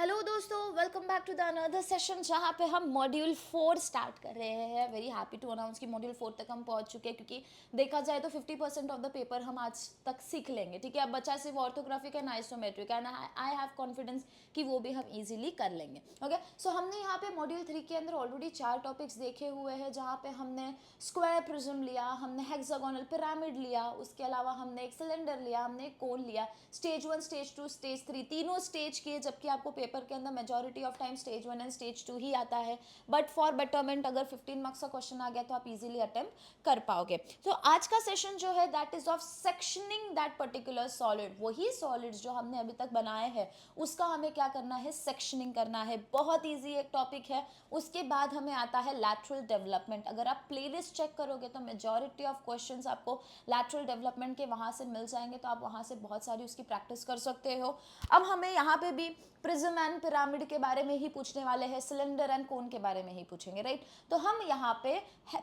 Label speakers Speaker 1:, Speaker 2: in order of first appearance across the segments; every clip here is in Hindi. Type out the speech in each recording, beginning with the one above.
Speaker 1: हेलो दोस्तों, welcome back to the another session जहाँ पे हम मॉड्यूल 4 स्टार्ट कर रहे हैं। वेरी हैप्पी टू अनाउंस कि मॉड्यूल 4 तक हम पहुँच चुके हैं, क्योंकि देखा जाए तो 50% ऑफ द पेपर हम आज तक सीख लेंगे। ठीक है, अब बचा सिर्फ orthographic and isometric, and I have confidence कि वो भी हम इजीली कर लेंगे। ओके, सो हमने यहाँ पे मॉड्यूल 3 के अंदर ऑलरेडी 4 टॉपिक्स देखे हुए हैं, जहाँ पे हमने स्क्वायर प्रिज्म लिया, हमने हेक्सागोनल पिरामिड लिया, उसके अलावा हमने एक सिलेंडर लिया, हमने एक कोन लिया, स्टेज 1, स्टेज 2, स्टेज 3 तीनों स्टेज किए, जबकि आपको पेपर के अंदर majority of time stage 1 and stage 2 ही आता है। बट फॉर बेटरमेंट अगर 15 मार्क्स का क्वेश्चन आ गया तो आप इजीली अटेम्प्ट कर पाओगे। तो आज का सेशन जो है that is of sectioning that particular solid. वही सॉलिड्स जो हमने अभी तक बनाए हैं उसका हमें क्या करना है, सेक्शनिंग करना है। बहुत ईजी एक टॉपिक है। उसके बाद हमें आता है लैटरल डेवलपमेंट। अगर आप प्लेलिस्ट चेक करोगे तो मेजॉरिटी ऑफ क्वेश्चंस आपको लैटरल डेवलपमेंट के वहाँ से मिल जाएंगे, तो आप वहाँ से बहुत सारी उसकी प्रैक्टिस कर सकते हो। अब हमें यहाँ पे भी प्रिज्म एंड पिरामिड के बारे में ही पूछने वाले हैं, सिलेंडर एंड कोन के बारे में ही पूछेंगे, राइट। तो हम यहाँ पे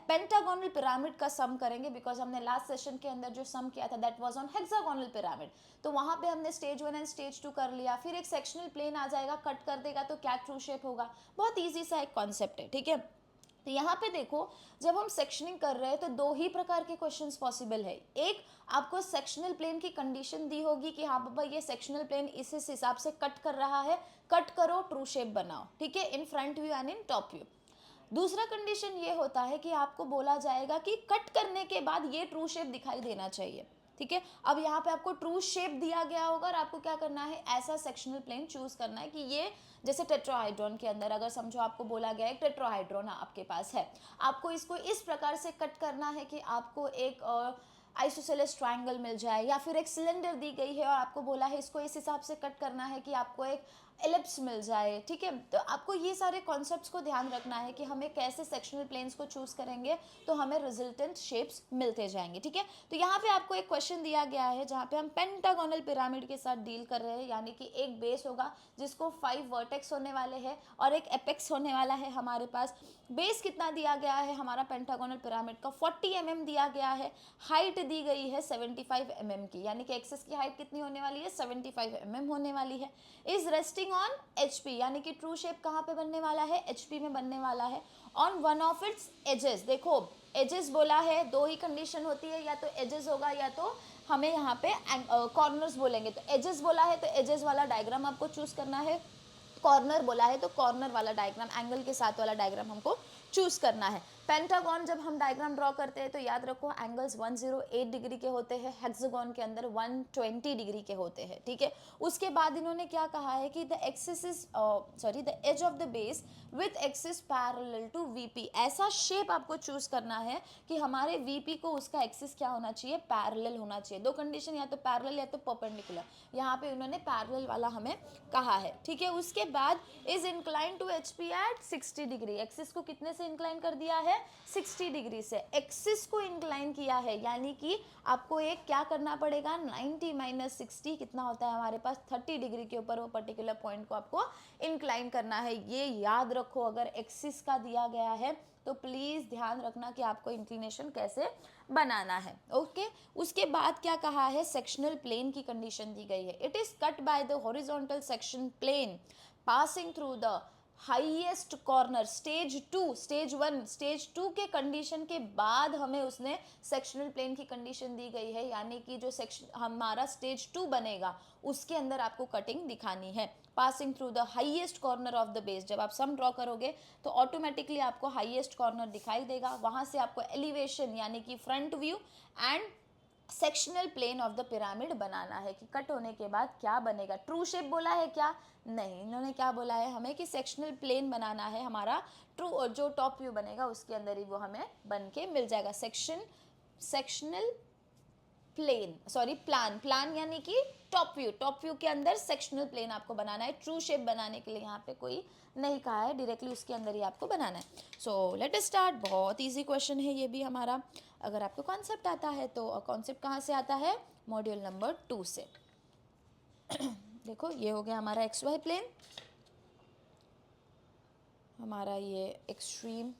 Speaker 1: पेंटागोनल पिरामिड का सम करेंगे, बिकॉज हमने लास्ट सेशन के अंदर जो सम किया था that was on hexagonal pyramid. तो वहाँ पे हमने स्टेज 1 एंड स्टेज 2 कर लिया। फिर एक सेक्शनल प्लेन आ जाएगा, कट कर देगा तो क्या ट्रू शेप होगा। बहुत ईजी सा एक कॉन्सेप्ट है, ठीक है। तो यहाँ पे देखो, जब हम सेक्शनिंग कर रहे हैं तो दो ही प्रकार के क्वेश्चंस पॉसिबल है। एक, आपको सेक्शनल प्लेन की कंडीशन दी होगी कि हाँ बाबा ये सेक्शनल प्लेन इस हिसाब से कट कर रहा है, कट करो, ट्रू शेप बनाओ, ठीक है, in front view and in top view. दूसरा कंडीशन ये होता है कि आपको बोला जाएगा कि कट करने के बाद ये ट्रू शेप दिखाई देना चाहिए, ठीक है। अब यहाँ पे आपको ट्रू शेप दिया गया होगा और आपको क्या करना है, ऐसा सेक्शनल प्लेन चूज करना है कि ये, जैसे टेट्राहाइड्रॉन के अंदर अगर समझो आपको बोला गया है टेट्राहाइड्रॉन आपके पास है, आपको इसको इस प्रकार से कट करना है कि आपको एक आइसोसेलेस ट्रायंगल मिल जाए, या फिर एक सिलेंडर दी गई है और आपको बोला है इसको इस हिसाब से कट करना है कि आपको एक एलिप्स मिल जाए, ठीक है। तो आपको ये सारे कॉन्सेप्ट्स को ध्यान रखना है कि हमें कैसे सेक्शनल प्लेन्स को चूज करेंगे तो हमें रिजल्टेंट शेप्स मिलते जाएंगे, ठीक है। तो यहाँ पे आपको एक क्वेश्चन दिया गया है जहाँ पे हम पेंटागोनल पिरामिड के साथ डील कर रहे हैं, यानी कि एक बेस होगा जिसको 5 वर्टेक्स होने वाले हैं और एक एपेक्स होने वाला है हमारे पास। बेस कितना दिया गया है हमारा पेंटागोनल पिरामिड का, 40 mm दिया गया है। हाइट दी गई है 75 mm की, यानी कि एक्सेस की हाइट कितनी होने वाली है, 75 mm होने वाली है। इज रेस्टिंग ऑन HP, यानी कि ट्रू शेप कहाँ पे बनने वाला है, HP में बनने वाला है। On one of its edges, देखो एजेस बोला है, दो ही कंडीशन होती है, या तो एजेस होगा या तो हमें यहाँ पे कॉर्नर्स बोलेंगे। तो एजेस बोला है तो एजेस वाला डायग्राम आपको चूज करना है, कॉर्नर बोला है तो कॉर्नर वाला डायग्राम, एंगल के साथ वाला डायग्राम हमको चूज करना है। पेंटागन जब हम डायग्राम ड्रॉ करते हैं तो याद रखो एंगल्स 108 डिग्री के होते हैं, हेक्सागन के अंदर 120 डिग्री के होते हैं, ठीक है। उसके बाद इन्होंने क्या कहा है कि the axis is the edge of the base with axis parallel to VP। ऐसा शेप आपको चूज करना है कि हमारे VP को उसका एक्सिस क्या होना चाहिए, पैरेलल होना चाहिए। दो कंडीशन, या तो पैरेलल या तो परपेंडिकुलर। यहाँ पे उन्होंने पैरेलल वाला हमें कहा है, ठीक है। उसके बाद is incline to HP at 60 degree. Axis को कितने से इंक्लाइन कर दिया है, 60 डिग्री से। एक्सिस को इंक्लाइन किया है, यानी कि आपको एक क्या करना पड़ेगा, 90 माइनस 60 कितना होता है हमारे पास, 30 डिग्री के ऊपर वो पर्टिकुलर पॉइंट को आपको इंक्लाइन करना है। ये याद रखो, अगर एक्सिस का दिया गया है तो प्लीज ध्यान रखना कि आपको इंक्लिनेशन कैसे बनाना है, ओके। उसके बाद क्या कहा है, सेक्शनल प्लेन की कंडीशन दी गई है। It is cut by the horizontal section plane passing through the highest corner. Stage 1 stage 2 के कंडीशन के बाद हमें उसने सेक्शनल प्लेन की कंडीशन दी गई है, यानी कि जो सेक्शन हमारा स्टेज 2 बनेगा उसके अंदर आपको कटिंग दिखानी है। Passing through the highest corner of the base, जब आप सम ड्रॉ करोगे तो ऑटोमेटिकली आपको हाईएस्ट कॉर्नर दिखाई देगा, वहां से आपको एलिवेशन यानी कि front view and sectional plane of the pyramid बनाना है कि कट होने के बाद क्या बनेगा। ट्रू शेप बोला है क्या, नहीं, इन्होंने क्या बोला है हमें कि सेक्शनल प्लेन बनाना है हमारा। ट्रू जो टॉप व्यू बनेगा उसके अंदर ही वो हमें बन के मिल जाएगा। सेक्शनल प्लेन, सॉरी प्लान यानी कि टॉप व्यू के अंदर सेक्शनल प्लेन आपको बनाना है। ट्रू शेप बनाने के लिए यहाँ पे कोई नहीं कहा है, डायरेक्टली उसके अंदर ही आपको बनाना है। So let us start. बहुत इजी क्वेश्चन है ये भी हमारा। अगर आपको कॉन्सेप्ट आता है तो कॉन्सेप्ट कहाँ से आता है, मॉड्यूल नंबर 2 से। देखो ये हो गया हमारा XY प्लेन, हमारा ये एक्सट्रीम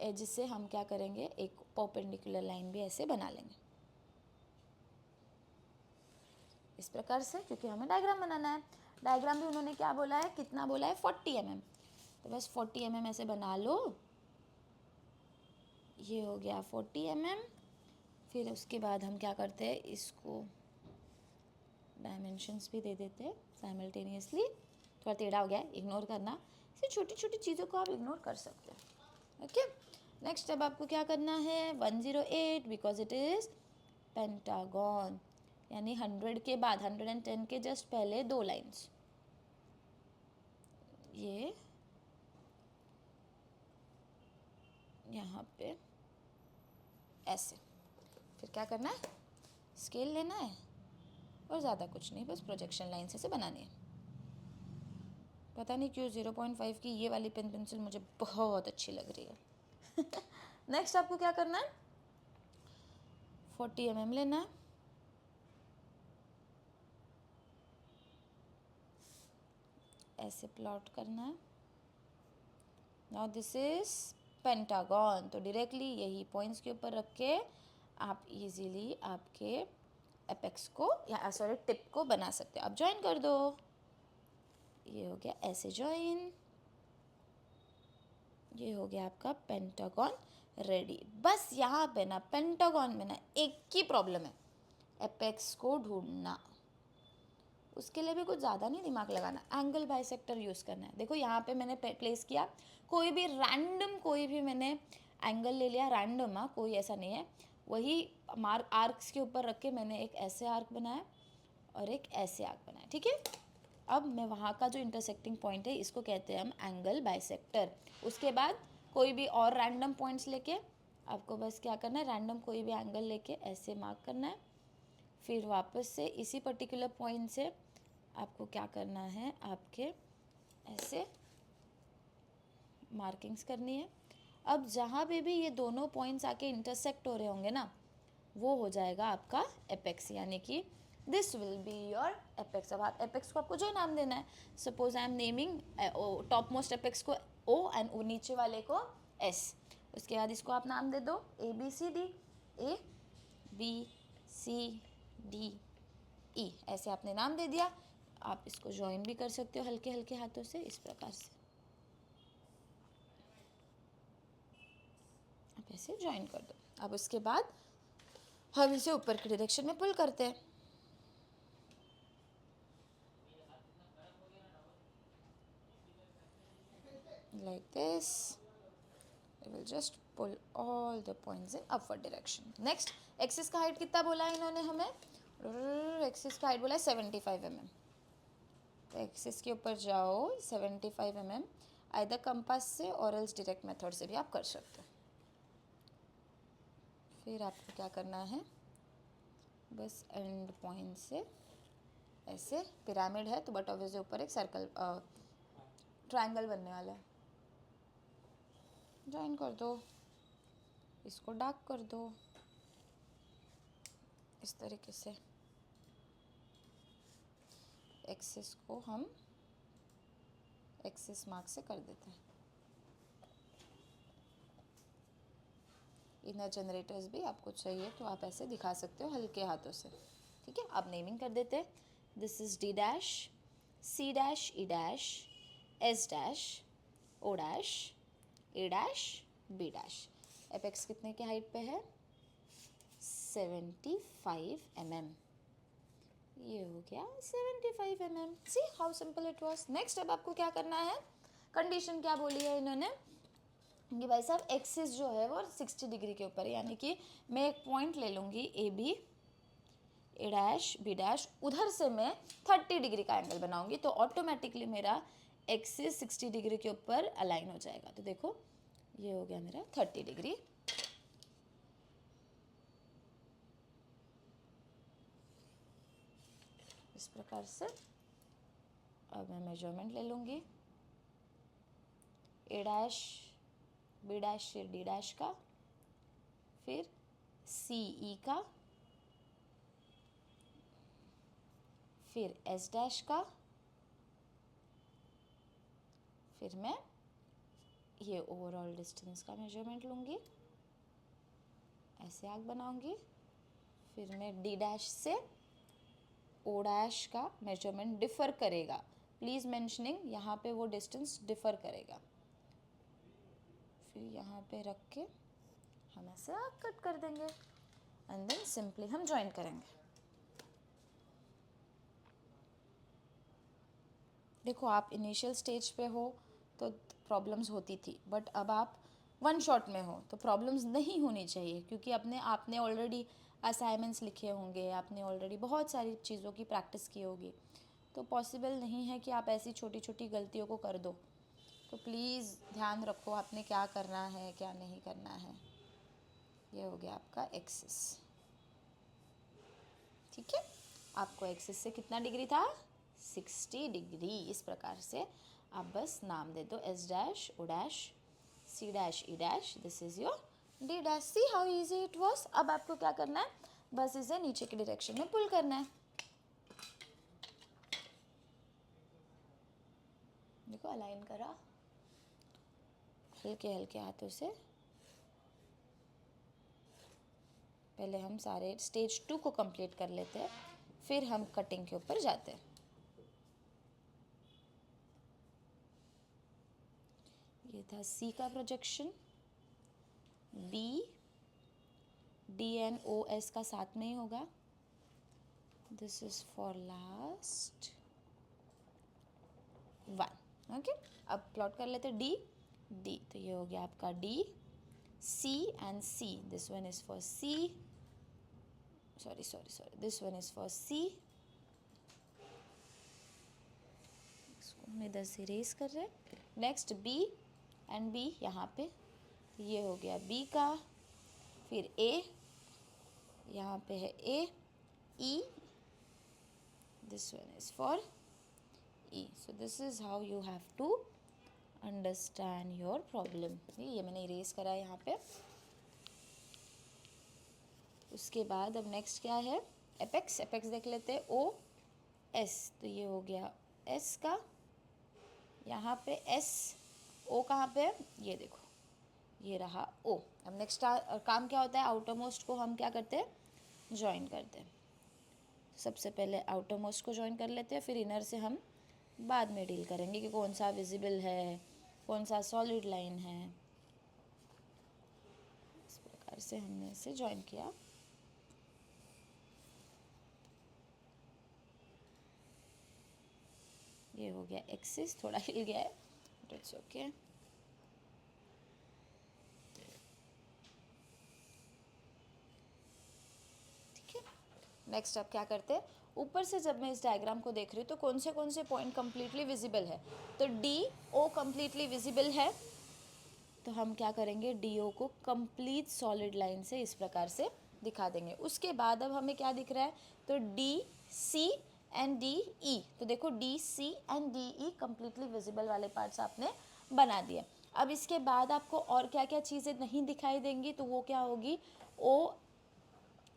Speaker 1: एज से हम क्या करेंगे, एक परपेंडिकुलर लाइन भी ऐसे बना लेंगे इस प्रकार से, क्योंकि हमें डायग्राम बनाना है। डायग्राम भी उन्होंने क्या बोला है, कितना बोला है, 40 mm। तो बस 40 mm ऐसे बना लो, ये हो गया 40 mm। फिर उसके बाद हम क्या करते हैं, इसको डायमेंशंस भी दे देते हैं साइमल्टेनियसली। थोड़ा टेढ़ा हो गया है, इग्नोर करना, ऐसे छोटी छोटी चीज़ों को आप इग्नोर कर सकते हैं। ओके, नेक्स्ट अब आपको क्या करना है, 108 बिकॉज इट इज़ पेंटागन, यानी 100 के बाद 110 के जस्ट पहले 2 लाइन्स, ये यहाँ पे ऐसे। फिर क्या करना है, स्केल लेना है और ज़्यादा कुछ नहीं, बस प्रोजेक्शन लाइन से बनानी है। पता नहीं क्यों 0.5 की ये वाली पेन पेंसिल मुझे बहुत अच्छी लग रही है। नेक्स्ट आपको क्या करना है, 40 mm लेना है, ऐसे प्लॉट करना है। नाउ दिस इज पेंटागन, तो डायरेक्टली यही पॉइंट्स के ऊपर रख के आप इजीली आपके एपेक्स को या सॉरी टिप को बना सकते हो। आप ज्वाइन कर दो, ये हो गया ऐसे ज्वाइन, ये हो गया आपका पेंटागन रेडी। बस यहाँ पे ना पेंटागन में ना एक ही प्रॉब्लम है, एपेक्स को ढूंढना। उसके लिए भी कुछ ज़्यादा नहीं दिमाग लगाना, एंगल बाइसेक्टर यूज़ करना है। देखो यहाँ पे मैंने प्लेस किया, कोई भी रैंडम कोई भी मैंने एंगल ले लिया, रैंडम, हाँ कोई ऐसा नहीं है, वही मार्क आर्क्स के ऊपर रख के मैंने एक ऐसे आर्क बनाया और एक ऐसे आर्क बनाया, ठीक है। अब मैं वहाँ का जो इंटरसेक्टिंग पॉइंट है इसको कहते हैं हम एंगल बाइसेक्टर। उसके बाद कोई भी और रैंडम पॉइंट्स लेके आपको बस क्या करना है, रैंडम कोई भी एंगल लेके ऐसे मार्क करना है। फिर वापस से इसी पर्टिकुलर पॉइंट से आपको क्या करना है, आपके ऐसे मार्किंग्स करनी है। अब जहाँ पे भी ये दोनों पॉइंट्स आके इंटरसेक्ट हो रहे होंगे ना, वो हो जाएगा आपका एपेक्स, यानी कि this will be your apex. अब आप एपेक्स को आपको जो नाम देना है, suppose I am naming top most apex को ओ एंड नीचे वाले को एस। उसके बाद इसको आप नाम दे दो A B C D, A B C D E, ऐसे आपने नाम दे दिया। आप इसको ज्वाइन भी कर सकते हो हल्के हल्के हाथों से, इस प्रकार से आप ऐसे ज्वाइन कर दो। अब उसके बाद हम इसे ऊपर की डायरेक्शन में पुल करते हैं। Like this, we will just pull all the points in upward direction. Next, axis का हाइट कितना बोला है इन्होंने हमें, एक्सिस का हाइट बोला है 75 mm। तो एक्सिस के ऊपर जाओ 75 mm, आइदर कंपास से और एल्स डायरेक्ट मेथड से भी आप कर सकते हो। फिर आपको क्या करना है, बस एंड पॉइंट से ऐसे, पिरामिड है तो बट ऑब्वियसली ऊपर एक सर्कल ट्रायंगल बनने वाला है, ज्वाइन कर दो, इसको डार्क कर दो इस तरीके से। एक्सिस को हम एक्सिस मार्क से कर देते हैं। इनर जनरेटर्स भी आपको चाहिए तो आप ऐसे दिखा सकते हो हल्के हाथों से, ठीक है। अब नेमिंग कर देते हैं, this is D dash, C dash, E dash, S dash, O dash, A dash, B dash. Apex कितने के हाइट पे है, 75 mm। ये हो गया 75 mm। See how simple it was. Next अब आपको क्या करना है, कंडीशन क्या बोली है इन्होंने कि भाई साहब एक्सिस जो है वो 60 डिग्री के ऊपर है, यानी कि मैं एक पॉइंट ले लूँगी A B, A dash B dash, उधर से मैं 30 डिग्री का एंगल बनाऊंगी तो ऑटोमेटिकली मेरा एक्सिस 60 डिग्री के ऊपर अलाइन हो जाएगा। तो देखो ये हो गया मेरा 30 डिग्री। इस प्रकार से अब मैं मेजरमेंट ले लूँगी ए डैश बी डैश फिर डी डैश का, फिर सी ई का, फिर एस डैश का, फिर मैं ये ओवरऑल डिस्टेंस का मेजरमेंट लूँगी, ऐसे आर्क बनाऊँगी, फिर मैं डी डैश से ओ डैश का मेजरमेंट डिफ़र करेगा, प्लीज़ मेंशनिंग यहाँ पे वो डिस्टेंस डिफ़र करेगा। फिर यहाँ पे रख के हम ऐसे आर्क कट कर देंगे एंड देन सिंपली हम ज्वाइन करेंगे। देखो आप इनिशियल स्टेज पे हो तो प्रॉब्लम्स होती थी, बट अब आप वन शॉट में हो तो प्रॉब्लम्स नहीं होनी चाहिए, क्योंकि आपने ऑलरेडी असाइनमेंट्स लिखे होंगे, आपने ऑलरेडी बहुत सारी चीज़ों की प्रैक्टिस की होगी, तो पॉसिबल नहीं है कि आप ऐसी छोटी छोटी गलतियों को कर दो। तो प्लीज़ ध्यान रखो आपने क्या करना है क्या नहीं करना है। ये हो गया आपका एक्सिस, ठीक है। आपको एक्सिस से कितना डिग्री था, 60 डिग्री। इस प्रकार से आप बस नाम दे दो S dash O dash C dash E dash, this is your D dash. See how easy it was. अब आपको क्या करना है, बस इसे नीचे की डायरेक्शन में पुल करना है। देखो अलाइन करा, हल्के हल्के हाथों से। पहले हम सारे स्टेज 2 को कंप्लीट कर लेते हैं, फिर हम कटिंग के ऊपर जाते हैं। ये था सी का projection, B D N O S का साथ में ही होगा, this is for last one. Okay, अब प्लॉट कर लेते हैं डी डी, तो ये हो गया आपका D C and C, this one is for C, sorry this one is for C. इसको हम इधर से रेस कर रहे हैं। नेक्स्ट बी एंड बी यहाँ पे, ये हो गया बी का, फिर ए, यहाँ पे है ए, ई, this one is for E. So this is how you have to understand your problem. ये मैंने इरेज करा है यहाँ पे। उसके बाद अब नेक्स्ट क्या है, एपेक्स। एपेक्स देख लेते हैं, ओ एस, तो ये हो गया एस का, यहाँ पे एस, ओ कहाँ पे है, ये देखो ये रहा ओ। अब नेक्स्ट काम क्या होता है, आउटर मोस्ट को हम क्या करते हैं, ज्वाइन करते हैं। सबसे पहले आउटर मोस्ट को ज्वाइन कर लेते हैं, फिर इनर से हम बाद में डील करेंगे कि कौन सा विजिबल है, कौन सा सॉलिड लाइन है। इस प्रकार से हमने इसे ज्वाइन किया। ये हो गया एक्सिस, थोड़ा हिल गया है बट इट्स ओके। ठीक है, नेक्स्ट आप क्या करते हैं, ऊपर से जब मैं इस डायग्राम को देख रही हूँ तो कौन से पॉइंट कम्प्लीटली विजिबल है, तो डी ओ कम्प्लीटली विजिबल है, तो हम क्या करेंगे, डी ओ को कंप्लीट सॉलिड लाइन से इस प्रकार से दिखा देंगे। उसके बाद अब हमें क्या दिख रहा है, तो D C and D E, तो देखो D C and D E completely visible वाले पार्ट्स आपने बना दिए। अब इसके बाद आपको और क्या क्या चीज़ें नहीं दिखाई देंगी, तो वो क्या होगी, ओ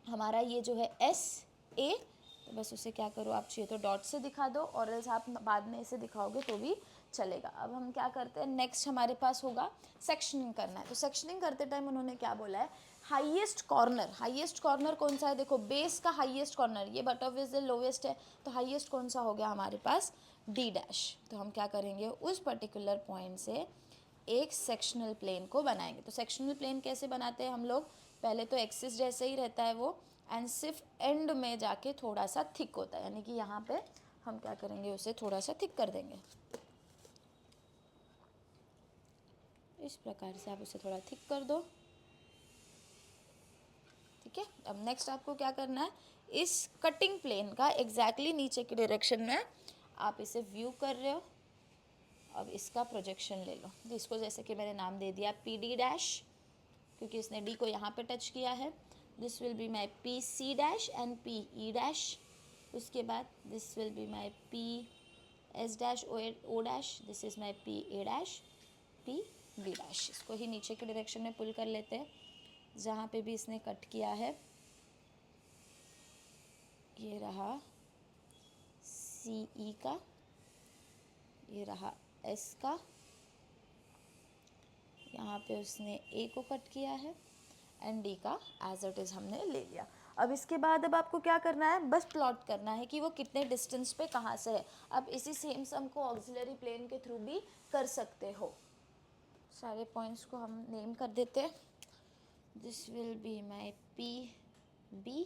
Speaker 1: हमारा ये जो है एस ए, तो बस उसे क्या करो आप, चाहिए तो डॉट से दिखा दो और एल्स आप बाद में इसे दिखाओगे तो भी चलेगा। अब हम क्या करते हैं, नेक्स्ट हमारे पास होगा सेक्शनिंग करना है। तो सेक्शनिंग करते टाइम उन्होंने क्या बोला है, हाईएस्ट कॉर्नर कौन सा है, देखो बेस का हाईएस्ट कॉर्नर, ये बटरफिश लोवेस्ट है, तो हाईएस्ट कौन सा हो गया हमारे पास, डी डैश। तो हम क्या करेंगे, उस पर्टिकुलर पॉइंट से एक सेक्शनल प्लेन को बनाएंगे। तो सेक्शनल प्लेन कैसे बनाते हैं हम लोग, पहले तो एक्सिस जैसे ही रहता है वो, एंड सिर्फ एंड में जाके थोड़ा सा थिक होता है, यानी कि यहाँ पे हम क्या करेंगे, उसे थोड़ा सा थिक कर देंगे। इस प्रकार से आप उसे थोड़ा थिक कर दो। ठीक है, अब नेक्स्ट आपको क्या करना है, इस कटिंग प्लेन का एग्जैक्टली नीचे की डायरेक्शन में आप इसे व्यू कर रहे हो। अब इसका प्रोजेक्शन ले लो, तो इसको जैसे कि मैंने नाम दे दिया पी डी डैश, क्योंकि इसने डी को यहाँ पे टच किया है। This will be my P C dash and P E dash. उसके बाद this will be my P S dash O dash, this is my P A dash P B dash. इसको ही नीचे के डायरेक्शन में पुल कर लेते हैं, जहाँ पे भी इसने कट किया है। ये रहा सी ई का, ये रहा एस का, यहाँ पे उसने ए को कट किया है, एंड डी का एज इट इज़ हमने ले लिया। अब इसके बाद अब आपको क्या करना है, बस प्लॉट करना है कि वो कितने डिस्टेंस पे कहाँ से है। अब इसी सेम सम को ऑक्सिलरी प्लेन के थ्रू भी कर सकते हो। सारे पॉइंट्स को हम नेम कर देते हैं। This will be my P B,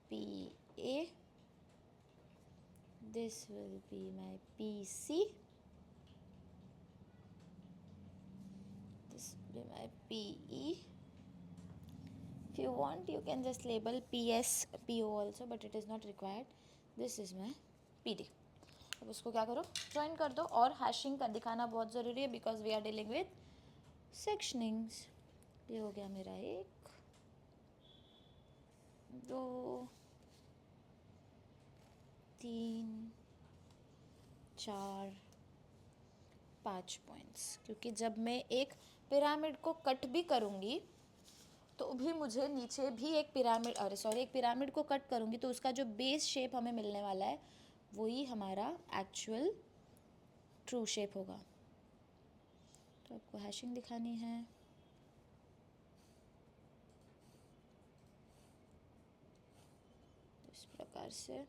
Speaker 1: P A, this will be my P C, this will be my PE. If you want, you can just label PS, PO also, but it is not required. This is my PD. अब उसको क्या करो, ज्वाइन कर दो। और हैशिंग का दिखाना बहुत ज़रूरी है because we are dealing with sectionings. ये हो गया मेरा 1, 2, 3, 4, 5 पॉइंट्स। क्योंकि जब मैं एक पिरामिड को कट भी करूँगी तो भी मुझे नीचे भी एक पिरामिड, अरे सॉरी, एक पिरामिड को कट करूँगी तो उसका जो बेस शेप हमें मिलने वाला है वही हमारा एक्चुअल ट्रू शेप होगा। तो आपको हैशिंग दिखानी है। इस प्रकार से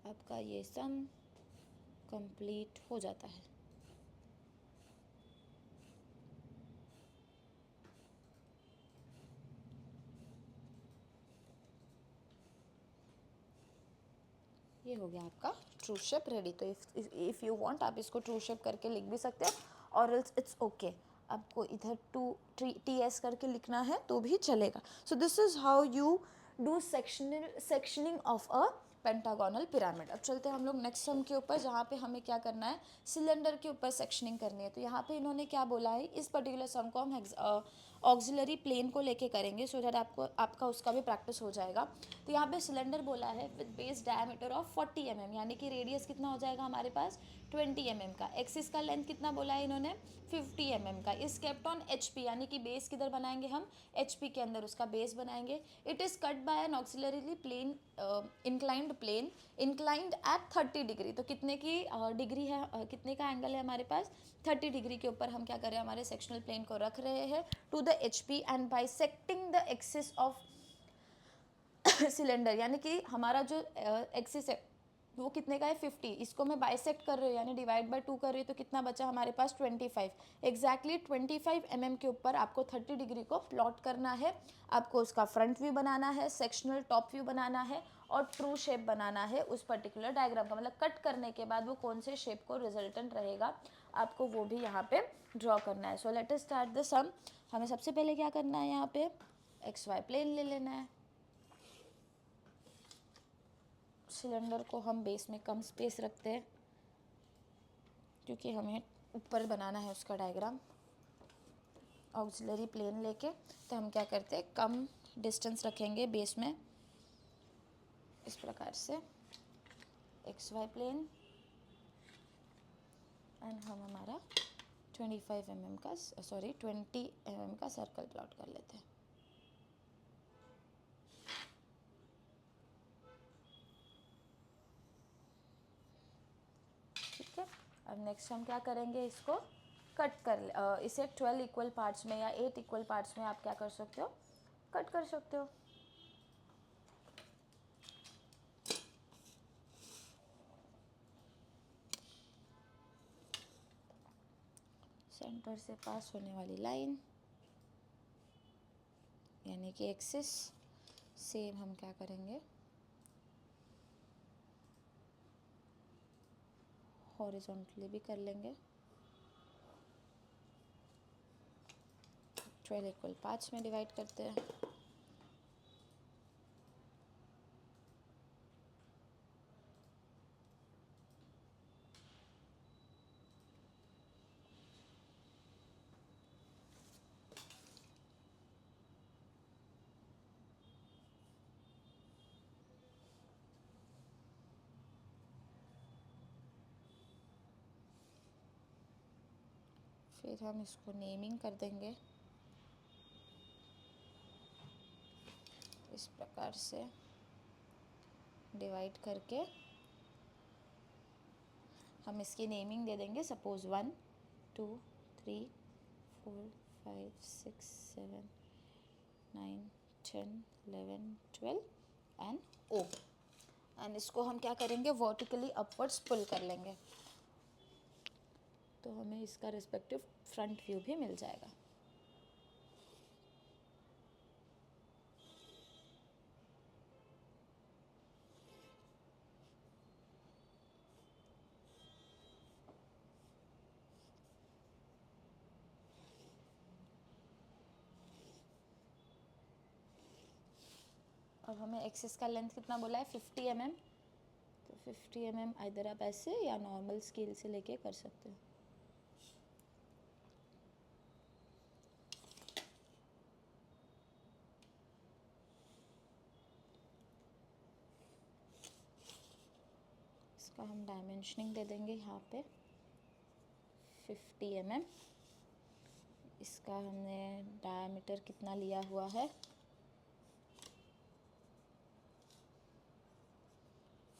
Speaker 1: आपका ये सम कंप्लीट हो जाता है। ये हो गया आपका ट्रू शेप रेडी। तो इफ़ यू वांट आप इसको ट्रू शेप करके लिख भी सकते हो और इट्स ओके। आपको इधर टी एस करके लिखना है तो भी चलेगा। So this is how you do sectioning of a pentagonal pyramid. अब चलते हैं हम लोग नेक्स्ट सम के ऊपर, जहाँ पे हमें क्या करना है, सिलेंडर के ऊपर सेक्शनिंग करनी है। तो यहाँ पे इन्होंने क्या बोला है, इस पर्टिकुलर सम को हम ऑक्सिलरी प्लेन को लेके करेंगे सो दैट आपका उसका भी प्रैक्टिस हो जाएगा। तो यहाँ पे सिलेंडर बोला है with base diameter of 40 mm, यानी कि रेडियस कितना हो जाएगा हमारे पास 20 mm का। एक्सिस का लेंथ कितना बोला है इन्होंने 50 mm का। इस केप्ट ऑन HP, यानी कि बेस किधर बनाएंगे हम, HP के अंदर उसका बेस बनाएंगे। It is cut by an auxiliary plane, inclined plane, inclined at 30 degree. तो कितने की डिग्री है, कितने का एंगल है हमारे पास, 30 डिग्री के ऊपर हम क्या कर रहे हैं, हमारे सेक्शनल प्लेन को रख रहे हैं to the HP and bisecting the axis of cylinder. यानी कि हमारा जो एक्सिस है वो कितने का है 50, इसको मैं बाइसेक्ट कर रही हूँ यानी डिवाइड बाय 2 कर रही हूँ तो कितना बचा हमारे पास 25। एग्जैक्टली 25 mm के ऊपर आपको 30 डिग्री को प्लॉट करना है। आपको उसका फ्रंट व्यू बनाना है, सेक्शनल टॉप व्यू बनाना है और ट्रू शेप बनाना है उस पर्टिकुलर डायग्राम का। मतलब कट करने के बाद वो कौन से शेप को रिजल्टेंट रहेगा आपको वो भी यहाँ पे ड्रॉ करना है। So let us start the sum. हमें सबसे पहले क्या करना है, यहाँ पे XY प्लेन ले लेना है। सिलेंडर को हम बेस में कम स्पेस रखते हैं क्योंकि हमें ऊपर बनाना है उसका डायग्राम। ऑक्सिलरी प्लेन लेके तो हम क्या करते हैं, कम डिस्टेंस रखेंगे बेस में। इस प्रकार से XY प्लेन एंड हम हमारा 20 mm का सर्कल प्लॉट कर लेते हैं। ठीक है, अब नेक्स्ट हम क्या करेंगे, इसको कट कर इसे 12 इक्वल पार्ट्स में या 8 इक्वल पार्ट्स में आप क्या कर सकते हो, कट कर सकते हो। सेंटर से पास होने वाली लाइन यानी कि एक्सिस, सेम हम क्या करेंगे, हॉरिजॉन्टली भी कर लेंगे। 12 इक्वल पार्ट्स में डिवाइड करते हैं। फिर हम इसको नेमिंग कर देंगे इस प्रकार से डिवाइड करके हम इसकी नेमिंग दे देंगे। Suppose 1 2 3 4 5 6 7 9, 10, 11, 12 and O। एंड इसको हम क्या करेंगे, वर्टिकली अपवर्ड्स पुल कर लेंगे, तो हमें इसका रिस्पेक्टिव फ्रंट व्यू भी मिल जाएगा। अब हमें एक्सिस का लेंथ कितना बोला है, 50 mm, तो 50 mm इधर आप ऐसे या नॉर्मल स्केल से लेके कर सकते हो। इसका हम डायमेंशनिंग दे देंगे यहाँ पे 50 mm। इसका हमने डायमीटर कितना लिया हुआ है,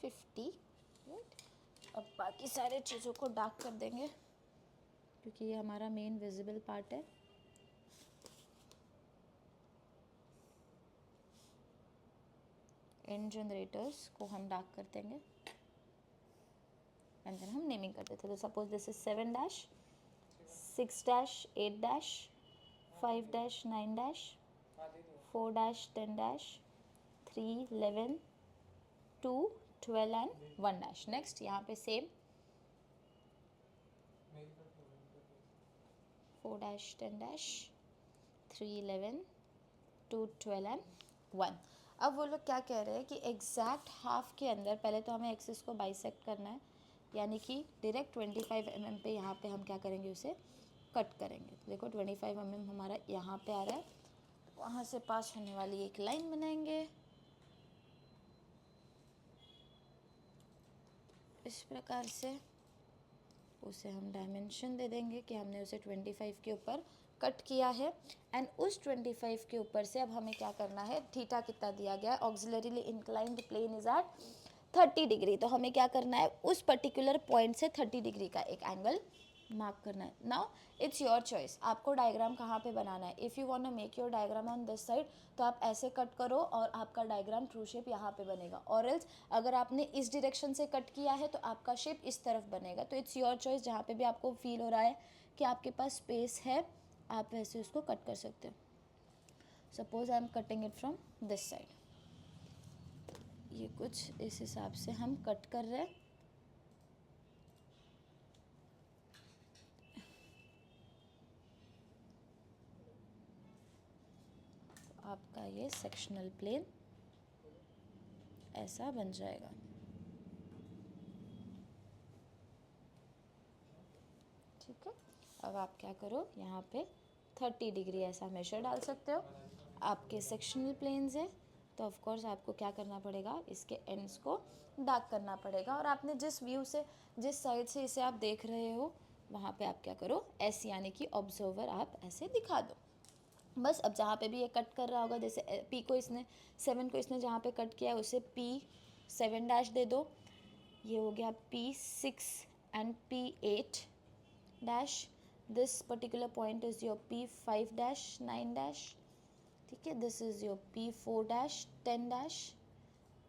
Speaker 1: 50, राइट। अब बाकी सारे चीज़ों को डार्क कर देंगे क्योंकि ये हमारा मेन विजिबल पार्ट है। एंड जनरेटर्स को हम डार्क कर देंगे एंड देन हम नेमिंग कर देते हैं। तो suppose this is 7 dash, 6 dash, 8 dash, 5 dash, 9 dash, 4 dash, 10 dash, 3, 11, 2, 12 and 1 dash. Next यहाँ पे सेम 4 डैश, 10 डैश, 3, 11, 2, 12 एंड 1। अब वो लोग क्या कह रहे हैं कि एग्जैक्ट हाफ के अंदर पहले तो हमें एक्सिस को बाइसेक्ट करना है, यानी कि डायरेक्ट 25 mm पे यहाँ पे हम क्या करेंगे, उसे कट करेंगे। तो देखो 25 mm हमारा यहाँ पे आ रहा है, वहाँ से पास होने वाली एक लाइन बनाएंगे इस प्रकार से। उसे हम डायमेंशन दे देंगे कि हमने उसे 25 के ऊपर कट किया है एंड उस 25 के ऊपर से अब हमें क्या करना है, थीटा कितना दिया गया है, auxiliary inclined plane is at 30 degree. तो हमें क्या करना है, उस पर्टिकुलर पॉइंट से 30 डिग्री का एक एंगल मार्क करना है। नाउ इट्स योर चॉइस, आपको डायग्राम कहाँ पे बनाना है। If you want to make your diagram on this side तो आप ऐसे कट करो और आपका डायग्राम ट्रू शेप यहाँ पे बनेगा, और एल्स अगर आपने इस डायरेक्शन से कट किया है तो आपका शेप इस तरफ बनेगा। तो इट्स योर चॉइस, जहाँ पे भी आपको फील हो रहा है कि आपके पास स्पेस है आप वैसे उसको कट कर सकते हो। Suppose I am cutting it from this side, ये कुछ इस हिसाब से हम कट कर रहे हैं। आपका ये सेक्शनल प्लेन ऐसा बन जाएगा। ठीक है, अब आप क्या करो, यहाँ पे 30 डिग्री ऐसा मेजर डाल सकते हो। आपके सेक्शनल प्लेन्स है तो ऑफ कोर्स आपको क्या करना पड़ेगा, इसके एंड्स को डार्क करना पड़ेगा, और आपने जिस व्यू से, जिस साइड से इसे आप देख रहे हो वहाँ पे आप क्या करो, ऐसे यानी कि ऑब्जर्वर आप ऐसे दिखा दो बस। अब जहाँ पे भी ये कट कर रहा होगा, जैसे पी को इसने 7 को इसने जहाँ पे कट किया है उसे P7 डैश दे दो, ये हो गया P6 and P8 dash. This particular point is your P5 dash 9 dash, ठीक है। This is your P4 dash 10 dash,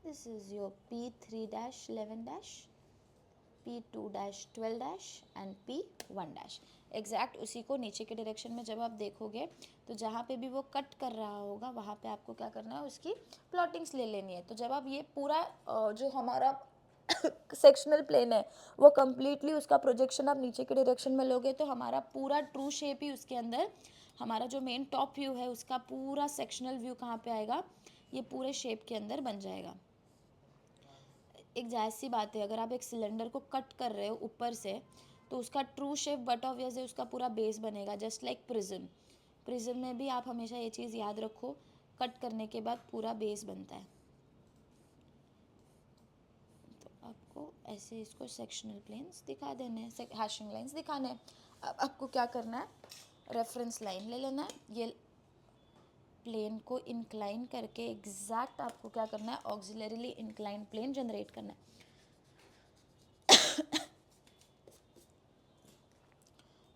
Speaker 1: this is your P3 dash 11 dash, P2 dash 12 dash and P1 dash. Exact उसी को नीचे के डायरेक्शन में जब आप देखोगे तो जहाँ पे भी वो कट कर रहा होगा वहाँ पे आपको क्या करना है, उसकी प्लॉटिंग्स ले लेनी है। तो जब आप ये पूरा जो हमारा सेक्शनल प्लेन है वो कम्प्लीटली उसका प्रोजेक्शन आप नीचे के डायरेक्शन में लोगे तो हमारा पूरा ट्रू शेप ही उसके अंदर, हमारा जो मेन टॉप व्यू है उसका पूरा सेक्शनल व्यू कहाँ पे आएगा, ये पूरे शेप के अंदर बन जाएगा। एक जायज़ सी बात है, अगर आप एक सिलेंडर को कट कर रहे हो ऊपर से तो उसका ट्रू शेप बट ऑब्वियसली उसका पूरा बेस बनेगा, जस्ट लाइक प्रिज्म। प्रिज्म में भी आप हमेशा ये चीज़ याद रखो, कट करने के बाद पूरा बेस बनता है। तो आपको ऐसे इसको सेक्शनल प्लेन्स दिखा देने हैं, हैशिंग लाइंस दिखाने हैं। अब आपको क्या करना है, रेफरेंस लाइन ले लेना है, ये प्लेन को इंक्लाइन करके एग्जैक्ट आपको क्या करना है, ऑक्सिलरीली इंक्लाइन प्लेन जनरेट करना है।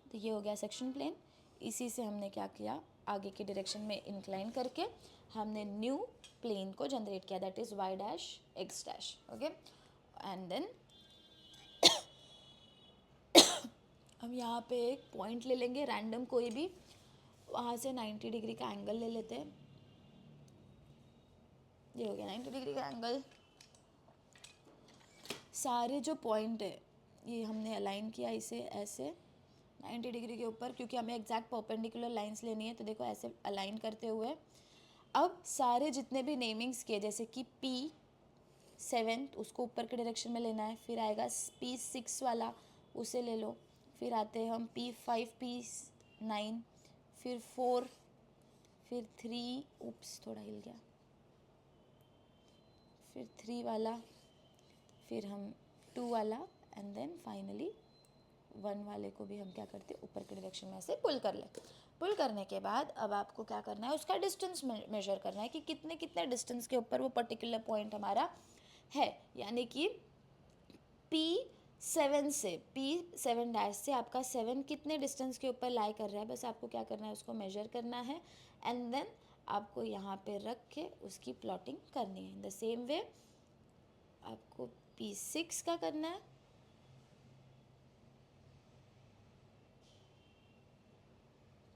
Speaker 1: तो ये हो गया सेक्शन प्लेन। इसी से हमने क्या किया, आगे की डायरेक्शन में इंक्लाइन करके हमने न्यू प्लेन को जनरेट किया, that is y dash x dash. Okay, and then हम यहाँ पे एक पॉइंट ले लेंगे रैंडम कोई भी, वहाँ से 90 डिग्री का एंगल ले लेते हैं. ये हो गया 90 डिग्री का एंगल. सारे जो पॉइंट है ये हमने अलाइन किया इसे ऐसे 90 डिग्री के ऊपर, क्योंकि हमें एग्जैक्ट परपेंडिकुलर लाइंस लेनी है. तो देखो ऐसे अलाइन करते हुए अब सारे जितने भी नेमिंग्स किए, जैसे कि P7 उसको ऊपर के डायरेक्शन में लेना है, फिर आएगा P6 वाला उसे ले लो, फिर आते हैं हम P5 P9 फिर 4 फिर 3, उप्स थोड़ा हिल गया, फिर 3 वाला, फिर हम 2 वाला, एंड देन फाइनली 1 वाले को भी हम क्या करते हैं ऊपर के डायरेक्शन में ऐसे पुल कर ले. पुल करने के बाद अब आपको क्या करना है, उसका डिस्टेंस मेजर करना है कि कितने कितने डिस्टेंस के ऊपर वो पर्टिकुलर पॉइंट हमारा है. यानी कि P7 से P7 डैश से आपका 7 कितने डिस्टेंस के ऊपर लाई कर रहा है, बस आपको क्या करना है उसको मेजर करना है, एंड देन आपको यहाँ पे रख के उसकी प्लॉटिंग करनी है. इन द सेम वे आपको P6 का करना है,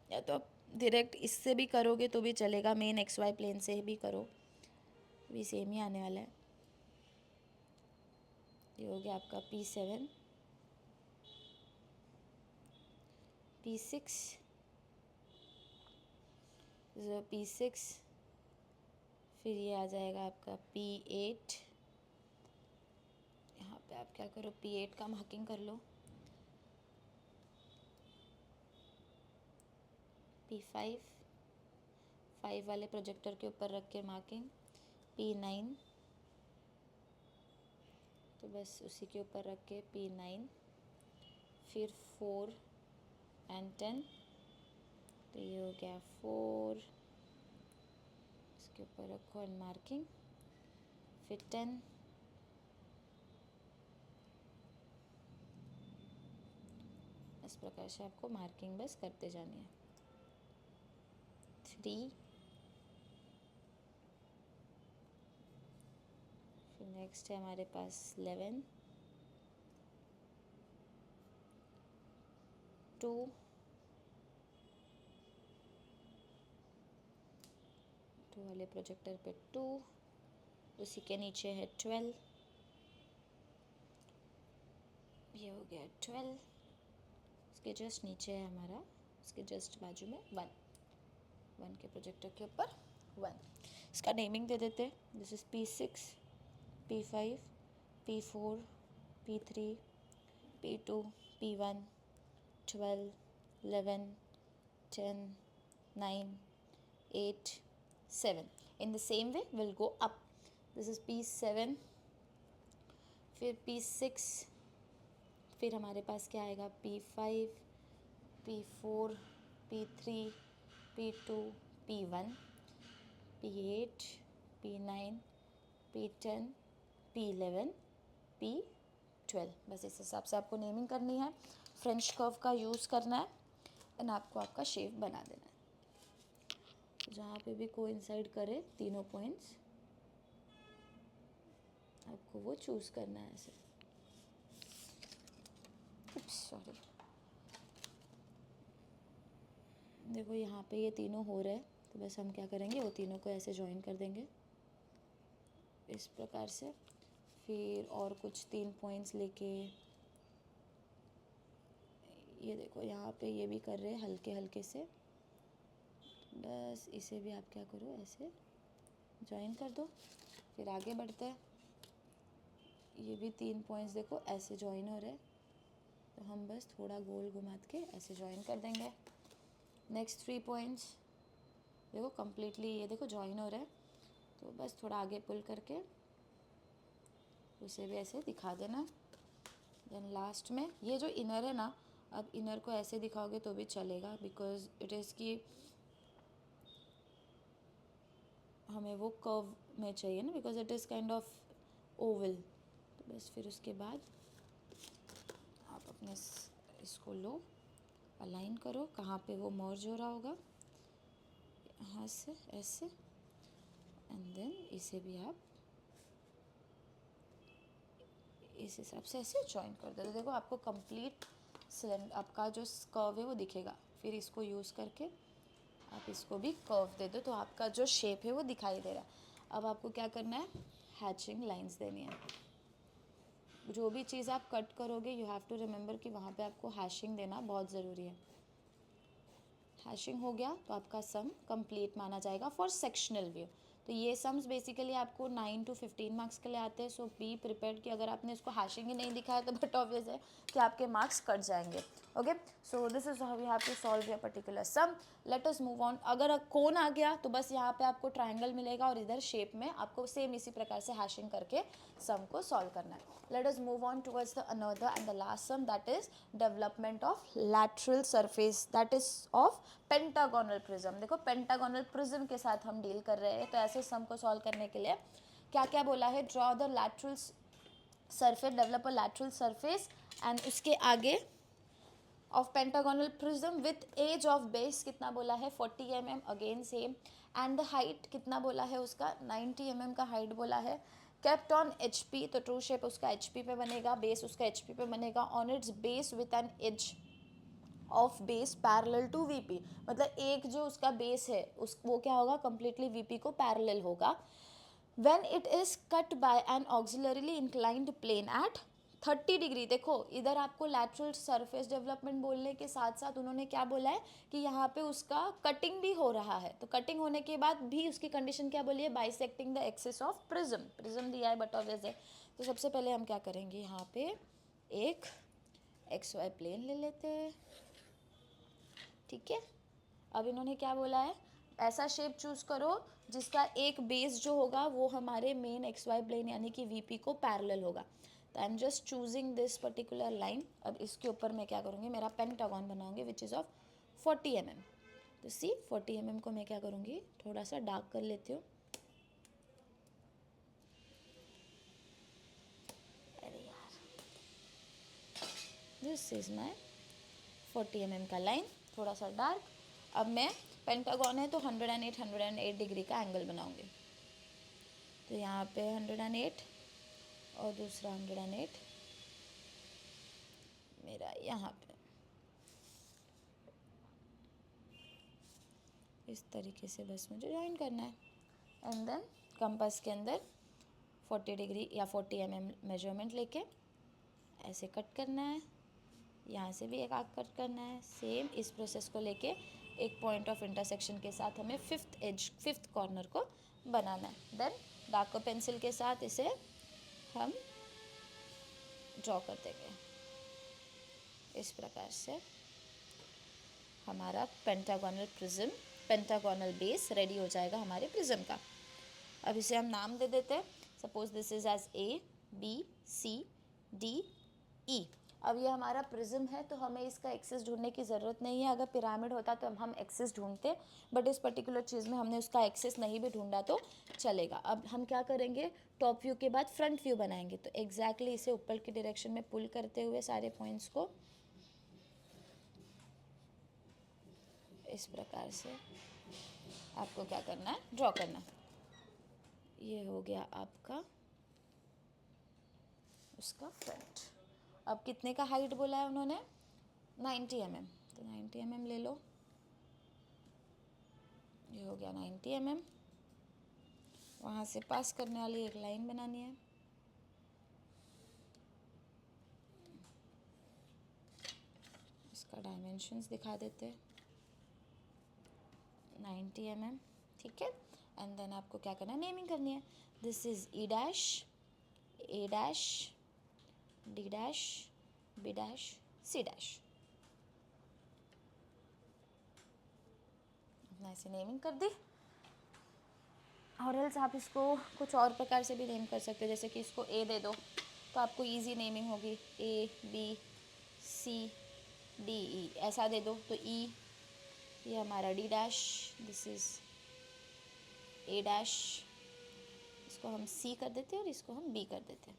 Speaker 1: या तो आप डायरेक्ट इससे भी करोगे तो भी चलेगा, मेन XY प्लेन से भी करो, भी सेम ही आने वाला है. ये हो गया आपका P7, P6, P6, फिर ये आ जाएगा आपका P8. यहाँ पे आप क्या करो, P8 का मार्किंग कर लो, P5 5 वाले प्रोजेक्टर के ऊपर रख के मार्किंग, P9 तो बस उसी के ऊपर रख के P9, फिर 4 एंड 10, तो ये हो गया 4, इसके ऊपर रखो एंड मार्किंग, फिर 10, इस प्रकार से आपको मार्किंग बस करते जानी है. 3, फिर नेक्स्ट है हमारे पास 11, 2, 2 वाले प्रोजेक्टर पे 2, उसी के नीचे है 12, ये हो गया 12, उसके जस्ट नीचे है हमारा, उसके जस्ट बाजू में 1 के प्रोजेक्टर के ऊपर 1. इसका नेमिंग दे देते, this is P6, P5, P4, P3, P2, P1, 12, 11, 10, 9, 8, 7. In the same way we'll go up. This is P7, फिर P6, फिर हमारे पास क्या आएगा P5, P4, P3, P2, P1, P8, P9, P10, P11, P12. बस इस हिसाब से आपको नेमिंग करनी है, फ्रेंच कर्व का यूज़ करना है, एंड आपको आपका शेप बना देना है. जहाँ पे भी कोइंसाइड करे तीनों पॉइंट्स आपको वो चूज़ करना है ऐसे. सॉरी, देखो यहाँ पे ये तीनों हो रहे हैं, तो बस हम क्या करेंगे वो तीनों को ऐसे ज्वाइन कर देंगे इस प्रकार से. फिर और कुछ 3 पॉइंट्स लेके ये देखो यहाँ पे ये भी कर रहे हैं हल्के हल्के से, बस इसे भी आप क्या करो ऐसे ज्वाइन कर दो. फिर आगे बढ़ते हैं, ये भी 3 पॉइंट्स देखो ऐसे ज्वाइन हो रहे हैं, तो हम बस थोड़ा गोल घुमा के ऐसे ज्वाइन कर देंगे. नेक्स्ट 3 पॉइंट्स देखो कम्प्लीटली ये देखो ज्वाइन हो रहे हैं, तो बस थोड़ा आगे पुल करके उसे भी ऐसे दिखा देना. देन लास्ट में ये जो इनर है ना, अब इनर को ऐसे दिखाओगे तो भी चलेगा, बिकॉज इट इज़ कि हमें वो कर्व में चाहिए ना, because it is kind of Oval. तो बस फिर उसके बाद आप अपने इसको लो अलाइन करो कहाँ पे वो मर्ज हो रहा होगा, यहाँ से ऐसे, एंड देन इसे भी आप इस हिसाब से ऐसे जॉइन कर दो। तो देखो आपको कंप्लीट सिलेंडर आपका जो कर्व है वो दिखेगा। फिर इसको यूज़ करके आप इसको भी कर्व दे दो, तो आपका जो शेप है वो दिखाई दे रहा है। अब आपको क्या करना है, हैचिंग लाइंस देनी है। जो भी चीज़ आप कट करोगे यू हैव टू रिमेंबर कि वहाँ पे आपको हैशिंग देना बहुत ज़रूरी है। हैशिंग हो गया तो आपका सम कंप्लीट माना जाएगा फॉर सेक्शनल व्यू। तो ये सम्स बेसिकली आपको 9 to 15 मार्क्स के लिए आते हैं। सो बी प्रिपेयर्ड कि अगर आपने इसको हैशिंग ही नहीं दिखाया तो बट ऑब्वियस है कि आपके मार्क्स कट जाएंगे। Okay, so this is how we have to solve your particular sum. Let us move on. अगर कोन आ गया तो बस यहाँ पे आपको ट्राइंगल मिलेगा और इधर शेप में आपको सेम इसी प्रकार से हैशिंग करके सम को सॉल्व करना है। Let us move on towards the another and the last sum, that is development of lateral surface that is of pentagonal prism. देखो पेंटागोनल प्रिज्म के साथ हम डील कर रहे हैं, तो ऐसे सम को सॉल्व करने के लिए क्या क्या बोला है, draw the lateral surface, develop a lateral surface, and उसके आगे of pentagonal prism with edge of base कितना बोला है 40 mm, again same. And the height कितना बोला है उसका 90 mm का हाइट बोला है। केप्ट ऑन HP, तो ट्रू शेप उसका HP पे बनेगा, बेस उसका HP पे बनेगा, on its base with an edge of base parallel to VP, मतलब एक जो उसका बेस है उस वो क्या होगा, कंप्लीटली VP को पैरेलल होगा। When it is cut by an auxiliary inclined plane at 30 degree. देखो इधर आपको लैटरल सरफेस डेवलपमेंट बोलने के साथ साथ उन्होंने क्या बोला है कि यहाँ पे उसका कटिंग भी हो रहा है। तो कटिंग होने के बाद भी उसकी कंडीशन क्या बोली है, bisecting the axis of prism. Prism दिया है बट ऑब्वियस है। तो सबसे पहले हम क्या करेंगे, यहाँ पे एक XY प्लेन ले लेते हैं, ठीक है। अब इन्होंने क्या बोला है, ऐसा शेप चूज करो जिसका एक बेस जो होगा वो हमारे मेन XY प्लेन यानी कि VP को पैरेलल होगा। तो I am just choosing this particular line. अब इसके ऊपर मैं क्या करूँगी, मेरा पेंटागन बनाऊंगी विच इज़ ऑफ 40 mm। तो सी 40 mm को मैं क्या करूँगी, थोड़ा सा डार्क कर लेती हूँ। अरे यार, दिस इज माई 40 mm का लाइन, थोड़ा सा डार्क। अब मैं पेंटागन है तो 108 डिग्री का एंगल बनाऊंगी। तो यहाँ पे 108 और दूसरा 108 मेरा यहाँ पे इस तरीके से बस मुझे ज्वाइन करना है। एंड देन कंपास के अंदर 40 डिग्री या 40 mm मेजरमेंट लेके ऐसे कट करना है। यहाँ से भी एक आर्क कट करना है। सेम इस प्रोसेस को लेके एक पॉइंट ऑफ इंटरसेक्शन के साथ हमें फिफ्थ कॉर्नर को बनाना है। देन डार्कर पेंसिल के साथ इसे हम ड्रॉ कर देंगे। इस प्रकार से हमारा पेंटागोनल बेस रेडी हो जाएगा हमारे प्रिज्म का। अब इसे हम नाम दे देते हैं। Suppose this is edge ABCDE। अब ये हमारा प्रिज्म है तो हमें इसका एक्सिस ढूंढने की ज़रूरत नहीं है। अगर पिरामिड होता तो हम एक्सिस ढूंढते, बट इस पर्टिकुलर चीज़ में हमने उसका एक्सिस नहीं भी ढूंढा तो चलेगा। अब हम क्या करेंगे, टॉप व्यू के बाद फ्रंट व्यू बनाएंगे। तो एग्जैक्टली इसे ऊपर की डायरेक्शन में पुल करते हुए सारे पॉइंट्स को इस प्रकार से आपको क्या करना है, ड्रॉ करना है। ये हो गया आपका उसका फ्रंट। अब कितने का हाइट बोला है उन्होंने, 90 mm। तो 90 mm ले लो, ये हो गया 90 mm। वहाँ से पास करने वाली एक लाइन बनानी है। इसका डायमेंशंस दिखा देते, 90 mm, ठीक है। एंड देन आपको क्या करना है, नेमिंग करनी है। This is E dash, A dash, D dash, B dash, C dash. अपना ऐसे नेमिंग कर दी। और एल्स आप इसको कुछ और प्रकार से भी नेम कर सकते हो, जैसे कि इसको A दे दो तो आपको इजी नेमिंग होगी, ABCDE। ऐसा दे दो तो E, ये हमारा D dash, this is A dash, इसको हम C कर देते हैं और इसको हम B कर देते हैं।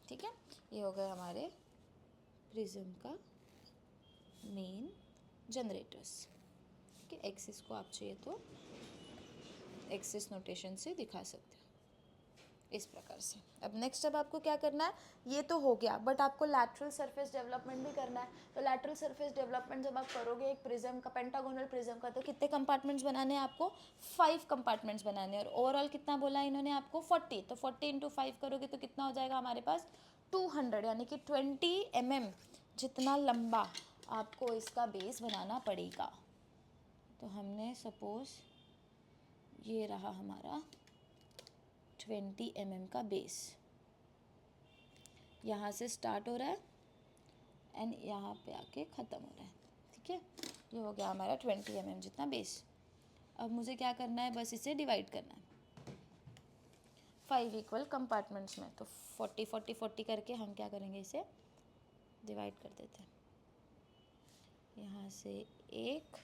Speaker 1: ठीक ठीक है, ये हो गए हमारे प्रिज्म का मेन जनरेटर्स। ठीक है, एक्सिस को आप चाहिए तो एक्सिस नोटेशन से दिखा सकते हो इस प्रकार से। अब नेक्स्ट अब आपको क्या करना है, ये तो हो गया, बट आपको लैटरल सरफेस डेवलपमेंट भी करना है। तो लैटरल सरफेस डेवलपमेंट जब आप करोगे एक प्रिज्म का, पेंटागोनल प्रिज्म का, तो कितने कंपार्टमेंट्स बनाने हैं आपको, 5 कंपार्टमेंट्स बनाने हैं। और ओवरऑल कितना बोला है इन्होंने आपको, 40। तो 40 इंटू 5 करोगे तो कितना हो जाएगा हमारे पास, 200, यानी कि 20 mm जितना लंबा आपको इसका बेस बनाना पड़ेगा। तो हमने सपोज ये रहा हमारा 20 mm का बेस, यहाँ से स्टार्ट हो रहा है एंड यहाँ पे आके ख़त्म हो रहा है। ठीक है, ये हो गया हमारा 20 mm जितना बेस। अब मुझे क्या करना है, बस इसे डिवाइड करना है 5 इक्वल कंपार्टमेंट्स में। तो 40 40 40 करके हम क्या करेंगे, इसे डिवाइड कर देते हैं। यहाँ से 1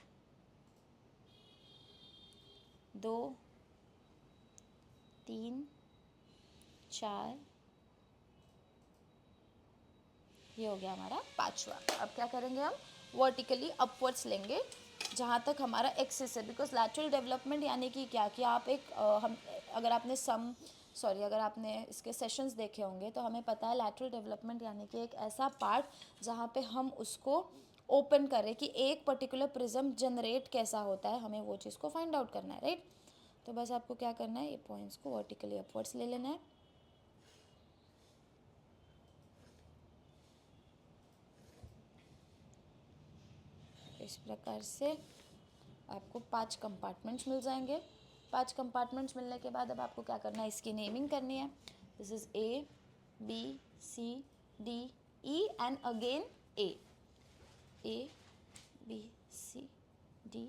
Speaker 1: 2 3 4, ये हो गया हमारा 5वां। अब क्या करेंगे, हम वर्टिकली अपवर्ड्स लेंगे जहाँ तक हमारा एक्सिस है, बिकॉज लैटरल डेवलपमेंट यानी कि क्या, कि आप एक हम अगर आपने इसके सेशंस देखे होंगे तो हमें पता है लैटरल डेवलपमेंट यानी कि एक ऐसा पार्ट जहाँ पे हम उसको ओपन करें कि एक पर्टिकुलर प्रिज्म जनरेट कैसा होता है, हमें वो चीज़ को फाइंड आउट करना है, राइट। तो बस आपको क्या करना है, ये पॉइंट्स को वर्टिकली अपवर्ड्स ले लेना है। इस प्रकार से आपको 5 कंपार्टमेंट्स मिल जाएंगे। 5 कंपार्टमेंट्स मिलने के बाद अब आपको क्या करना है, इसकी नेमिंग करनी है। This is A B C D E and again A B C D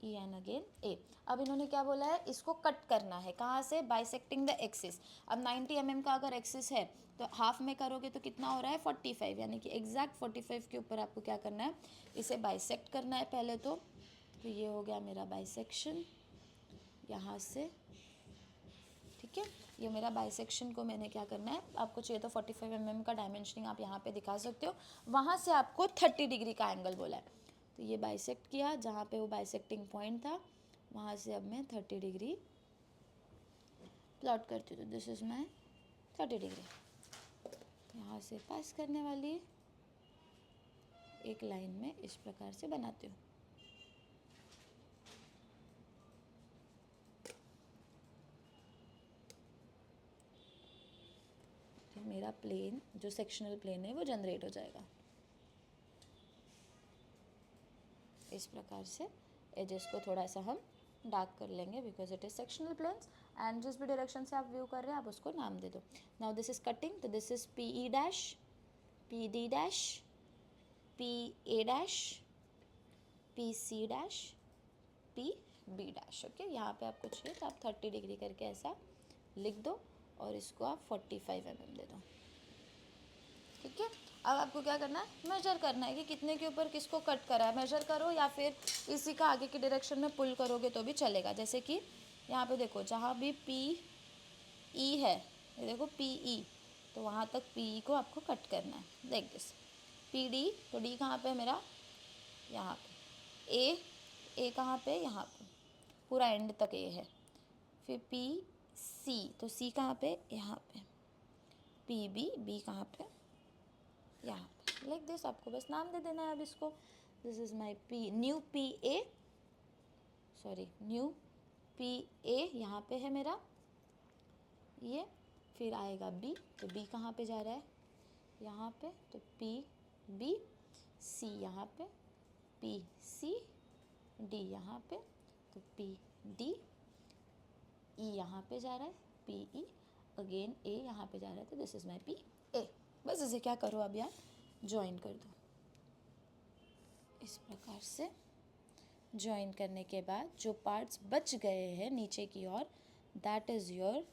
Speaker 1: E and again A। अब इन्होंने क्या बोला है, इसको कट करना है, कहाँ से, बाइसेक्टिंग द एक्सिस। अब 90 mm का अगर एक्सिस है तो हाफ में करोगे तो कितना हो रहा है, 45, यानी कि एग्जैक्ट 45 के ऊपर आपको क्या करना है, इसे बाइसेक्ट करना है पहले तो ये हो गया मेरा बाइसेक्शन यहाँ से। ठीक है, ये मेरा बाइसेक्शन को मैंने क्या करना है, आपको चाहिए तो 45 mm का डायमेंशनिंग आप यहाँ पे दिखा सकते हो। वहाँ से आपको 30 डिग्री का एंगल बोला है, तो ये बाइसेक्ट किया जहाँ पे वो बाइसेक्टिंग पॉइंट था, वहाँ से अब मैं 30 डिग्री प्लॉट करती हूँ। तो दिस इज़ माई 30 डिग्री, यहाँ से पास करने वाली एक लाइन में इस प्रकार से बनाती हूँ। मेरा प्लेन जो सेक्शनल प्लेन है वो जनरेट हो जाएगा। इस प्रकार से एजेस को थोड़ा सा हम डार्क कर लेंगे because it is sectional planes, and जिस भी डायरेक्शन से आप व्यू कर रहे हैं आप उसको नाम दे दो। नाउ दिस इज कटिंग, तो this is PE dash, PD dash, PA dash, PC dash, PB dash. Okay, यहाँ पे आपको चाहिए तो आप 30 डिग्री करके ऐसा लिख दो और इसको आप 45 mm दे दो। ठीक है, अब आपको क्या करना है, मेजर करना है कि कितने के ऊपर किसको कट करा है। मेजर करो या फिर इसी का आगे की डायरेक्शन में पुल करोगे तो भी चलेगा। जैसे कि यहाँ पे देखो, जहाँ भी PE है, ये देखो PE, तो वहाँ तक PE को आपको कट करना है, लाइक दिस। PD, तो D कहाँ पे है मेरा, यहाँ पे। A कहाँ पे, यहाँ पे, पूरा एंड तक A है। फिर PC, तो C कहाँ पे, यहाँ पे। B कहाँ पे, यहाँ पे, लाइक दिस। आपको बस नाम दे देना है अब इसको। This is my new PA, यहाँ पे है मेरा ये। फिर आएगा B, तो B कहाँ पे जा रहा है, यहाँ पे, तो PB। C यहाँ पे, PC, D यहाँ पे, तो PD। E यहाँ पे जा रहा है, PE, अगेन A यहाँ पे जा रहा है, तो दिस इज़ माई PA। बस इसे क्या करो, अब यार ज्वाइन कर दो। इस प्रकार से ज्वाइन करने के बाद जो पार्ट्स बच गए हैं नीचे की ओर, that is your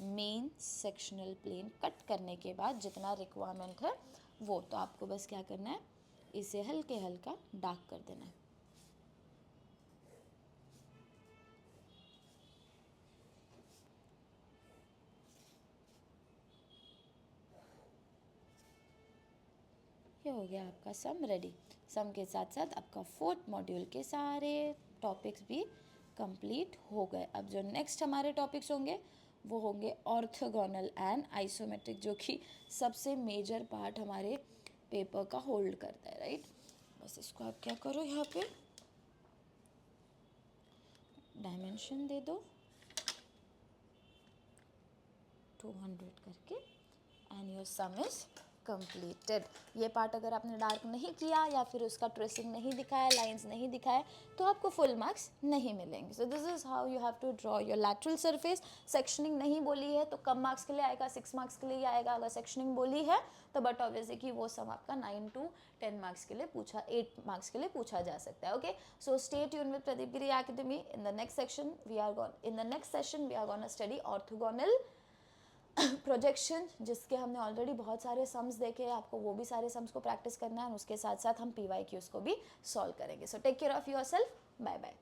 Speaker 1: main sectional plane. Cut करने के बाद जितना रिक्वायरमेंट है वो, तो आपको बस क्या करना है, इसे हल्के हल्का डार्क कर देना है। ये हो गया आपका सम रेडी। सम के साथ साथ आपका 4th मॉड्यूल के सारे टॉपिक्स भी कंप्लीट हो गए। अब जो नेक्स्ट हमारे टॉपिक्स होंगे वो होंगे ऑर्थोगोनल एंड आइसोमेट्रिक, जो कि सबसे मेजर पार्ट हमारे पेपर का होल्ड करता है, राइट। बस इसको आप क्या करो, यहाँ पे डायमेंशन दे दो 200 करके and your some is completed. ये पार्ट अगर आपने डार्क नहीं किया या फिर उसका ट्रेसिंग नहीं दिखाया, लाइंस नहीं दिखाए, तो आपको फुल मार्क्स नहीं मिलेंगे। So this is how you have to draw your lateral surface. Sectioning नहीं बोली है तो कम मार्क्स के लिए आएगा, 6 मार्क्स के लिए ही आएगा। अगर सेक्शनिंग बोली है तो बट ऑब्वियसली कि वो सम आपका 9 to 10 मार्क्स के लिए पूछा, 8 मार्क्स के लिए पूछा जा सकता है। Okay, so stay tune with Pradeep Giri academy. In the next session we are gonna study orthogonal projection, जिसके हमने ऑलरेडी बहुत सारे सम्स देखे हैं। आपको वो भी सारे सम्स को प्रैक्टिस करना है, और उसके साथ साथ हम PYQs को भी सॉल्व करेंगे। So take care of yourself, bye bye.